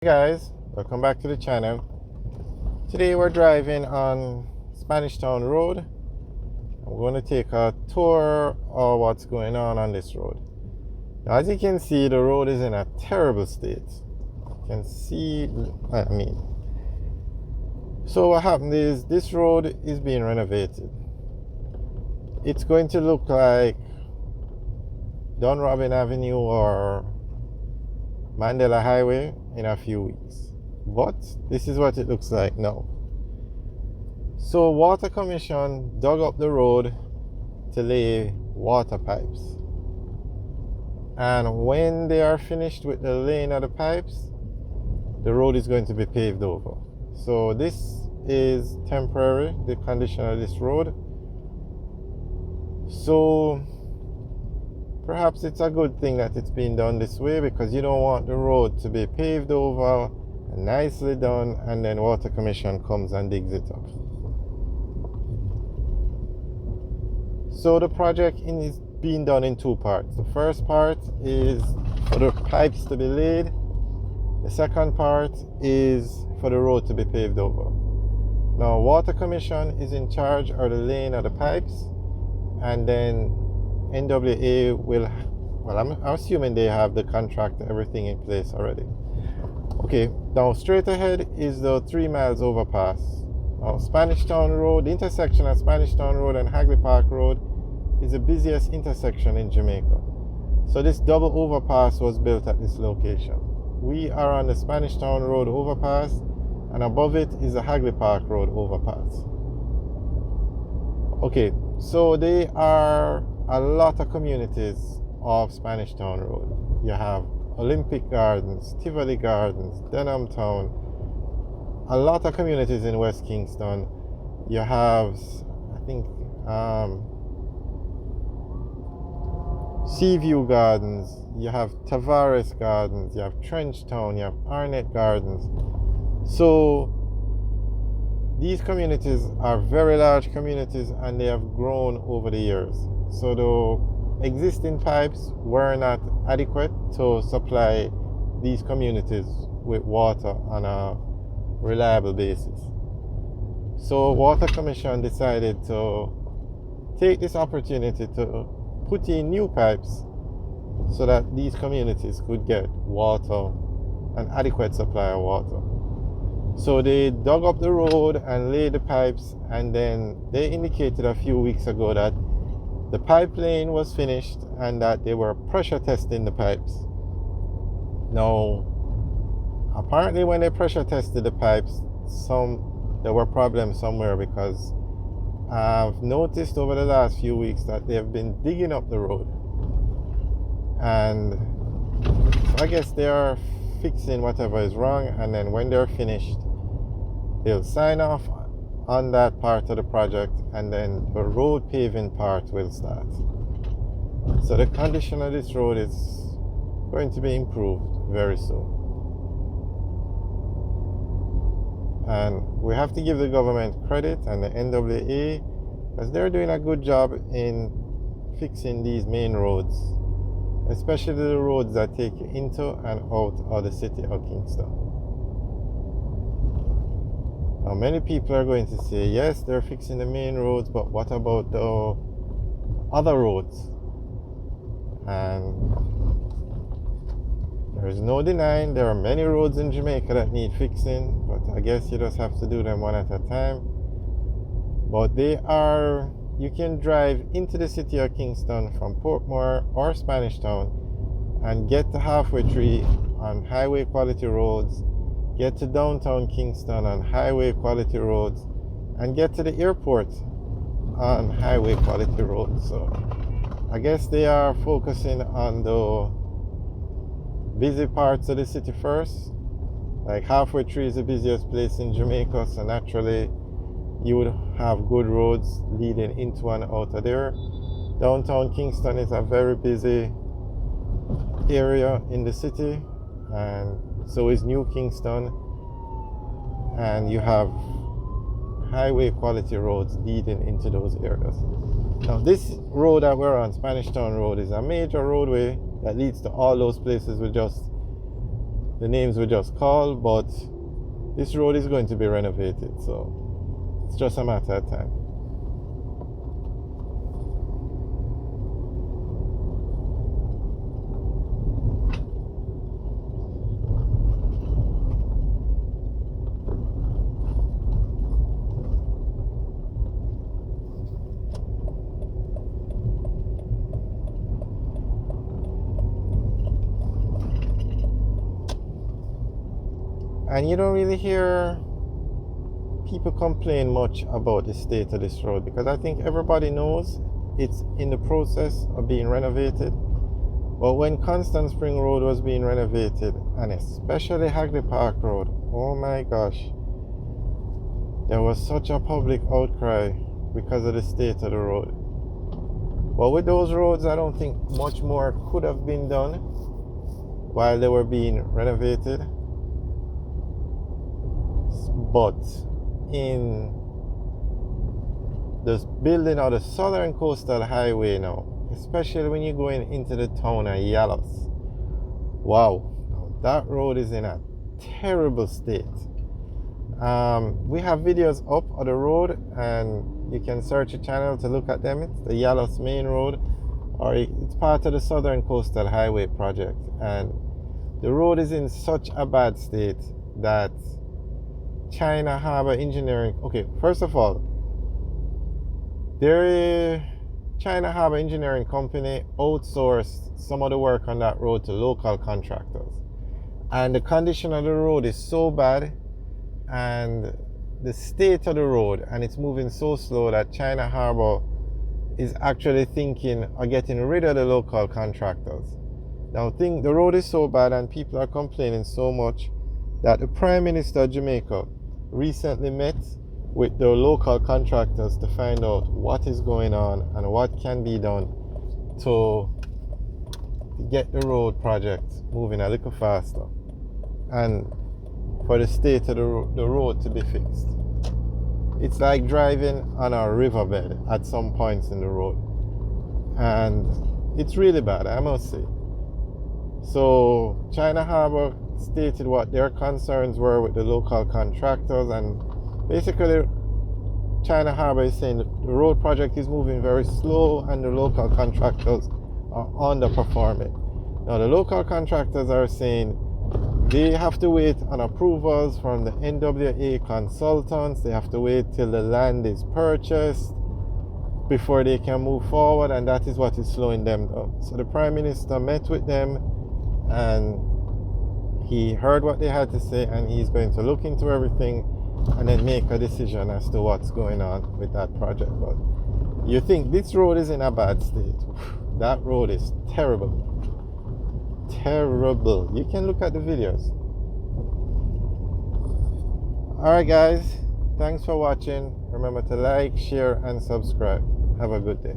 Hey guys, welcome back to the channel. Today we're driving on Spanish Town Road. I'm going to take a tour of what's going on this road. Now, as you can see, the road is in a terrible state. You can see, so what happened is this road is being renovated. It's going to look like Dunrobin Avenue or Mandela Highway in a few weeks. But this is what it looks like now. So Water Commission dug up the road to lay water pipes. And when they are finished with the laying of the pipes, the road is going to be paved over. So this is temporary, the condition of this road. So perhaps it's a good thing that it's being done this way, because you don't want the road to be paved over and nicely done and then Water Commission comes and digs it up. So the project is being done in two parts. The first part is for the pipes to be laid. The second part is for the road to be paved over. Now Water Commission is in charge of the laying of the pipes, and then NWA will, well, I'm assuming they have the contract and everything in place already. Okay, now straight ahead is the 3 miles overpass. Now Spanish Town Road, the intersection of Spanish Town Road and Hagley Park Road is the busiest intersection in Jamaica. So this double overpass was built at this location. We are on the Spanish Town Road overpass, and above it is the Hagley Park Road overpass. Okay, so they are a lot of communities of Spanish Town Road. You have Olympic Gardens, Tivoli Gardens, Denham Town, a lot of communities in West Kingston. You have, I think, Seaview Gardens, you have Tavares Gardens, you have Trench Town, you have Arnett Gardens. So these communities are very large communities, and they have grown over the years. So the existing pipes were not adequate to supply these communities with water on a reliable basis. So Water Commission decided to take this opportunity to put in new pipes so that these communities could get water, an adequate supply of water. So they dug up the road and laid the pipes, and then they indicated a few weeks ago that the pipe laying was finished and that they were pressure testing the pipes. Now, apparently when they pressure tested the pipes, there were problems somewhere, because I've noticed over the last few weeks that they have been digging up the road. And so I guess they are fixing whatever is wrong, and then when they're finished, they'll sign off on that part of the project, and then the road paving part will start. So the condition of this road is going to be improved very soon. And we have to give the government credit and the NWA, because they're doing a good job in fixing these main roads, especially the roads that take you into and out of the city of Kingston. Now, many people are going to say, yes, they're fixing the main roads, but what about the other roads? And there is no denying there are many roads in Jamaica that need fixing, but I guess you just have to do them one at a time. But you can drive into the city of Kingston from Portmore or Spanish Town and get to Halfway Tree on highway quality roads, get to downtown Kingston on highway quality roads, and get to the airport on highway quality roads. So I guess they are focusing on the busy parts of the city first. Like Halfway Tree is the busiest place in Jamaica, so naturally you would have good roads leading into and out of there. Downtown Kingston is a very busy area in the city, and so is New Kingston, and you have highway quality roads leading into those areas. Now this road that we're on, Spanish Town Road, is a major roadway that leads to all those places we just the names were just called, but this road is going to be renovated, so it's just a matter of time. And you don't really hear people complain much about the state of this road, because I think everybody knows it's in the process of being renovated. But when Constant Spring Road was being renovated, and especially Hagley Park Road, oh my gosh, there was such a public outcry because of the state of the road. But with those roads, I don't think much more could have been done while they were being renovated. But in the building of the Southern Coastal Highway now, especially when you're going into the town of Yalos, wow, that road is in a terrible state. We have videos up of the road, and you can search the channel to look at them. It's the Yalos Main Road, or it's part of the Southern Coastal Highway project, and the road is in such a bad state that China Harbor Engineering, okay, first of all, China Harbor Engineering Company outsourced some of the work on that road to local contractors, and the condition of the road is so bad, and the state of the road, and it's moving so slow, that China Harbor is actually thinking of getting rid of the local contractors. Now, the road is so bad and people are complaining so much that the Prime Minister of Jamaica recently met with the local contractors to find out what is going on and what can be done to get the road project moving a little faster, and for the state of the road to be fixed. It's like driving on a riverbed at some points in the road, and it's really bad, I must say. So China Harbor stated what their concerns were with the local contractors, and basically China Harbor is saying that the road project is moving very slow and the local contractors are underperforming. Now, the local contractors are saying they have to wait on approvals from the NWA consultants. They have to wait till the land is purchased before they can move forward, and that is what is slowing them down. So the Prime Minister met with them, and he heard what they had to say, and he's going to look into everything and then make a decision as to what's going on with that project. But you think this road is in a bad state? That road is terrible. Terrible. You can look at the videos. Alright guys, thanks for watching. Remember to like, share and subscribe. Have a good day.